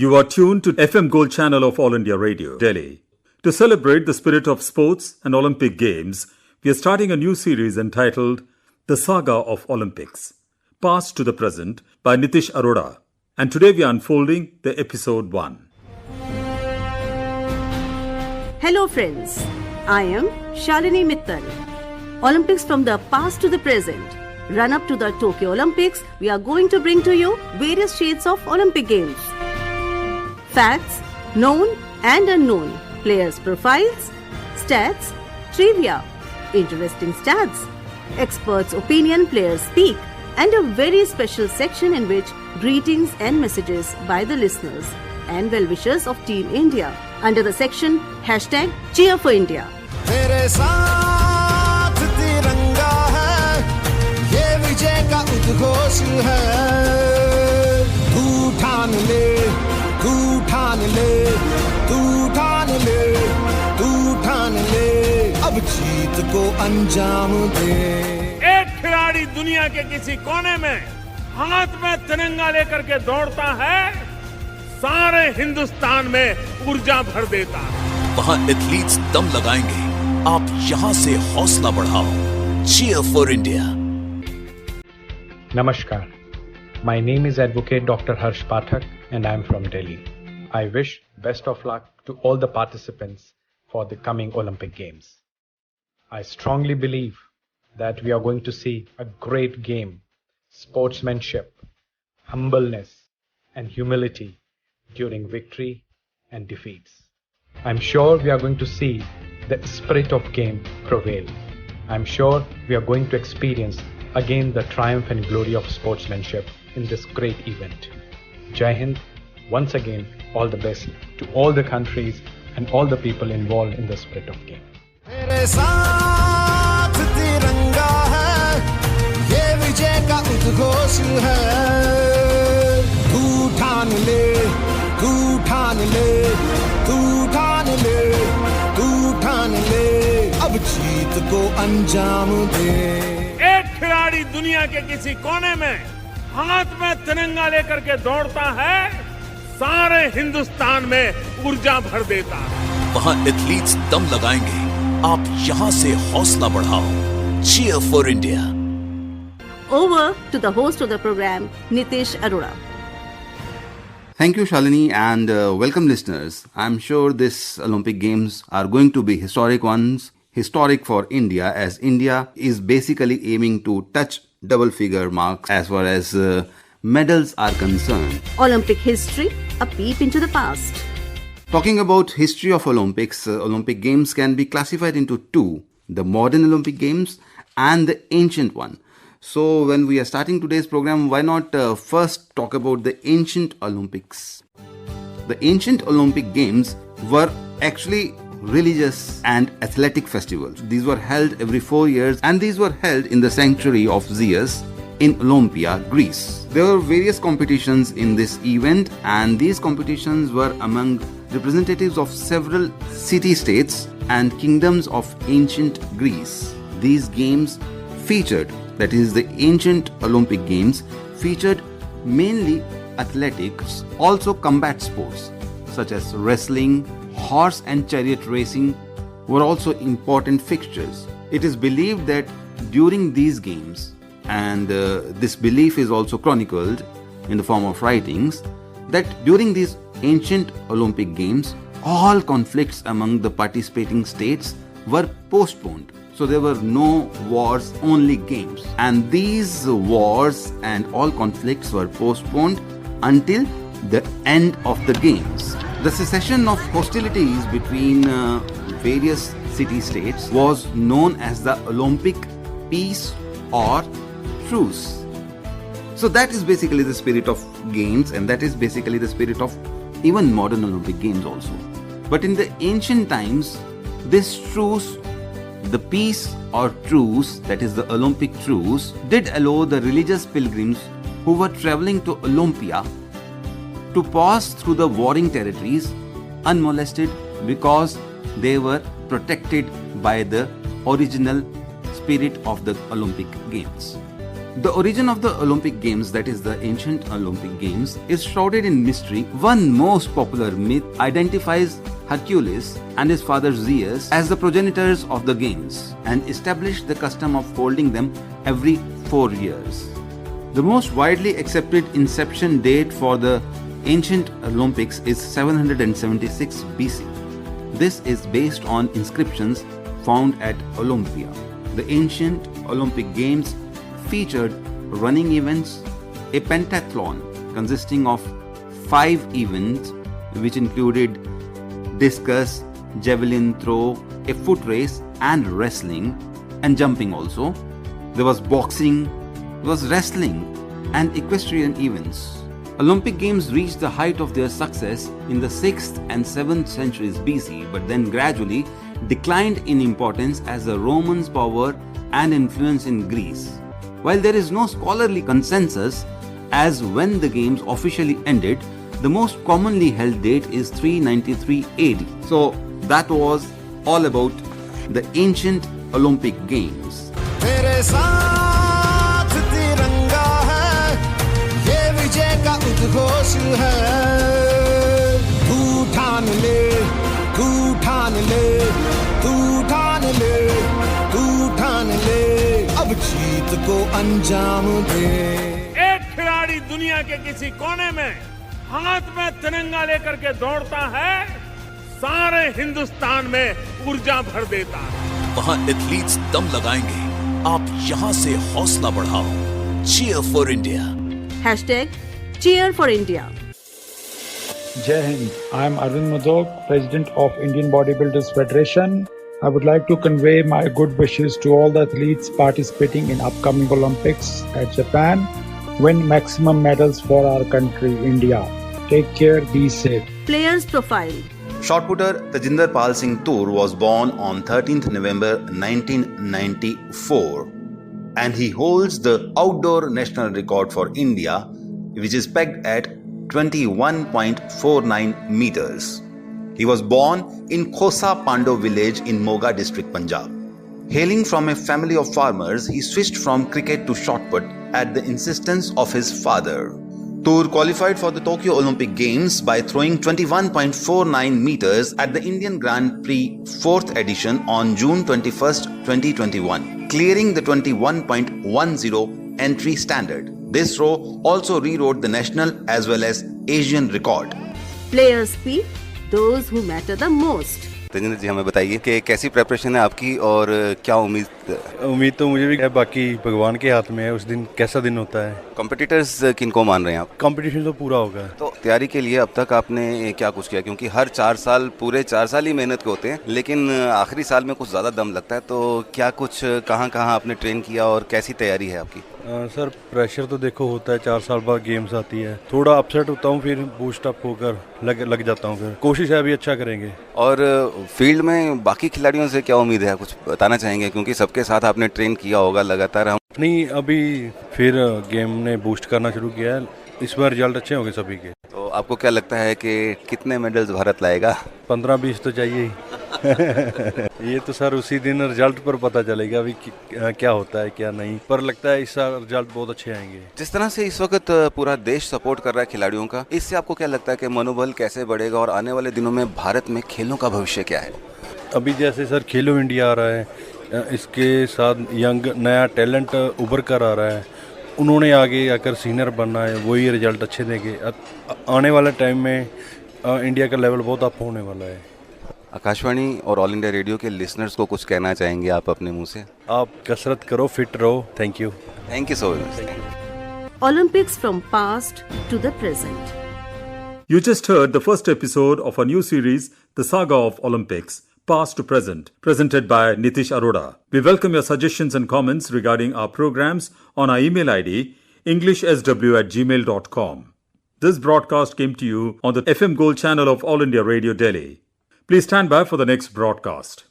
You are tuned to FM Gold channel of All India Radio, Delhi. To celebrate the spirit of sports and Olympic Games, we are starting a new series entitled The Saga of Olympics, Past to the Present by Nitish Arora. And today we are unfolding the episode 1. Hello friends, I am Shalini Mittal. Olympics from the past to the present. Run up to the Tokyo Olympics, we are going to bring to you various shades of Olympic Games. Facts, known and unknown, players' profiles, stats, trivia, interesting stats, experts' opinion, players speak, and a very special section in which greetings and messages by the listeners and well-wishers of Team India under the section #Cheer for India. तेरे साथ तिरंगा है, ये विजय का उद्घोष है। तू ठान ले, तू ठान ले, तू ठान ले, तू ठान ले, अब जीत को अंजाम दे। एक खिलाड़ी दुनिया के किसी कोने में हाथ में तिरंगा लेकर के दौड़ता है, सारे हिंदुस्तान में ऊर्जा भर देता है। वहाँ एथलीट्स दम लगाएंगे, आप यहाँ से हौसला बढ़ाओ। Cheer for India. Namaskar. My name is Advocate Dr. Harsh Pathak and I am from Delhi. I wish best of luck to all the participants for the coming Olympic Games. I strongly believe that we are going to see a great game, sportsmanship, humbleness and humility during victory and defeats. I'm sure we are going to see the spirit of game prevail. I'm sure we are going to experience again the triumph and glory of sportsmanship in this great event. Jai Hind, once again, all the best to all the countries and all the people involved in the spirit of game. तेरे साथ तिरंगा है, ये विजय का उद्घोष है। तू ठान ले, तू ठान ले, तू ठान ले, तू ठान ले, अब जीत को अंजाम दे। एक खिलाड़ी दुनिया के किसी कोने में हाथ में तिरंगा लेकर के दौड़ता है, सारे हिंदुस्तान में ऊर्जा भर देता है। वहाँ एथलीट्स दम लगाएंगे, आप यहाँ से हौसला बढ़ाओ। Cheer for India. Over to the host of the program, Nitish Arora. Thank you, Shalini, and welcome listeners. I'm sure this Olympic Games are going to be historic ones. Historic for India, as India is basically aiming to touch double-figure marks as far as medals are concerned. Olympic history, a peep into the past. Talking about history of Olympics, Olympic Games can be classified into two, the modern Olympic Games and the ancient one. So when we are starting today's program, why not first talk about the ancient Olympics? The ancient Olympic Games were actually religious and athletic festivals. These were held every 4 years and these were held in the sanctuary of Zeus in Olympia, Greece. There were various competitions in this event and these competitions were among representatives of several city-states and kingdoms of ancient Greece. These games featured, that is the ancient Olympic Games, featured mainly athletics, also combat sports such as wrestling, horse and chariot racing were also important fixtures. It is believed that during these games, and this belief is also chronicled in the form of writings, that during these ancient Olympic Games, all conflicts among the participating states were postponed. So there were no wars, only games. And these wars and all conflicts were postponed until the end of the games. The cessation of hostilities between various city-states was known as the Olympic peace or truce. So that is basically the spirit of games and that is basically the spirit of even modern Olympic Games also. But in the ancient times, this truce, the peace or truce, that is the Olympic truce, did allow the religious pilgrims who were traveling to Olympia to pass through the warring territories unmolested because they were protected by the original spirit of the Olympic Games. The origin of the Olympic Games, that is the ancient Olympic Games, is shrouded in mystery. One most popular myth identifies Hercules and his father Zeus as the progenitors of the games and established the custom of holding them every 4 years. The most widely accepted inception date for the ancient Olympics is 776 BC. This is based on inscriptions found at Olympia. The ancient Olympic Games featured running events, a pentathlon consisting of 5 events which included discus, javelin throw, a foot race and wrestling and jumping also. There was boxing, there was wrestling and equestrian events. Olympic Games reached the height of their success in the 6th and 7th centuries BC, but then gradually declined in importance as the Romans' power and influence in Greece. While there is no scholarly consensus as when the games officially ended, the most commonly held date is 393 AD. So that was all about the ancient Olympic Games. तेरे साथ तिरंगा है, ये विजय का उद्घोष है। तू ठान ले, तू ठान ले, तू ठान ले, तू ठान ले, अब जीत को अंजाम दे। एक खिलाड़ी दुनिया के किसी कोने में हाथ में तिरंगा लेकर के दौड़ता है, सारे हिंदुस्तान में ऊर्जा भर देता है। वहां एथलीट्स दम लगाएंगे, आप यहां से हौसला बढ़ाओ। Cheer for India. Cheer for India. Jai Hind. I am Arvind Madhok, President of Indian Bodybuilders Federation. I would like to convey my good wishes to all the athletes participating in upcoming Olympics at Japan. Win maximum medals for our country, India. Take care, be safe. Players profile. Shotputter Tajinder Pal Singh Toor was born on 13th November 1994 and he holds the outdoor national record for India, which is pegged at 21.49 meters. He was born in Khosa Pando village in Moga district, Punjab. Hailing from a family of farmers, he switched from cricket to shot put at the insistence of his father. Toor qualified for the Tokyo Olympic Games by throwing 21.49 meters at the Indian Grand Prix 4th edition on June 21st, 2021, clearing the 21.10 entry standard. This throw also rewrote the national as well as Asian record. Players speak, those who matter the most. Tajinder ji, हमें बताइए कि कैसी preparation है आपकी और क्या उम्मीद तो मुझे भी है, बाकी भगवान के हाथ में है उस दिन कैसा दिन होता है। कॉम्पिटिटर्स किनको मान रहे हैं आप? कंपटीशन तो पूरा होगा। तो तैयारी के लिए अब तक आपने क्या कुछ किया, क्योंकि हर 4 साल पूरे 4 साल ही मेहनत के होते हैं, लेकिन आखिरी साल में कुछ ज़्यादा दम लगता है, तो क्या कुछ कहाँ आपने ट्रेन किया और कैसी तैयारी है आपकी? सर प्रेशर तो देखो होता है, 4 साल बाद गेम्स आती है, थोड़ा अपसेट होता हूँ, फिर बूस्ट अप होकर लग जाता हूँ, फिर कोशिश है अभी अच्छा करेंगे। और फील्ड में बाकी खिलाड़ियों से क्या उम्मीद है, कुछ बताना चाहेंगे, क्योंकि सबके साथ आपने ट्रेन किया होगा लगातार? हम नहीं, अभी फिर गेम ने बूस्ट करना शुरू किया है, इस बार रिजल्ट अच्छे होंगे सभी के। तो आपको क्या लगता है कि कितने मेडल्स भारत लाएगा? 15-20 तो चाहिए ही। ये तो सर उसी दिन रिजल्ट पर पता चलेगा अभी क्या होता है क्या नहीं, पर लगता है इस साल रिजल्ट बहुत अच्छे आएंगे। जिस तरह से इस वक्त पूरा देश सपोर्ट कर रहा है खिलाड़ियों का, इससे आपको क्या लगता है कि मनोबल कैसे बढ़ेगा और आने वाले दिनों में भारत में खेलों का भविष्य क्या है? अभी जैसे सर खेलो इंडिया आ रहा है, इसके साथ यंग नया टैलेंट उभर कर आ रहा है, उन्होंने आगे आकर सीनियर बनना है, वही रिजल्ट अच्छे देंगे। आने वाले टाइम में इंडिया का लेवल बहुत अप होने वाला है। आकाशवाणी और ऑल इंडिया रेडियो के लिसनर्स को कुछ कहना चाहेंगे आप अपने मुंह से? आप कसरत करो, फिट रहो। Thank you so much. Olympics from past to the present. You just heard the first episode of a new series, The Saga of Olympics, Past to Present, presented by Nitish Arora. We welcome your suggestions and comments regarding our programs on our email ID, englishsw@gmail.com. This broadcast came to you on the FM Gold channel of All India Radio Delhi. Please stand by for the next broadcast.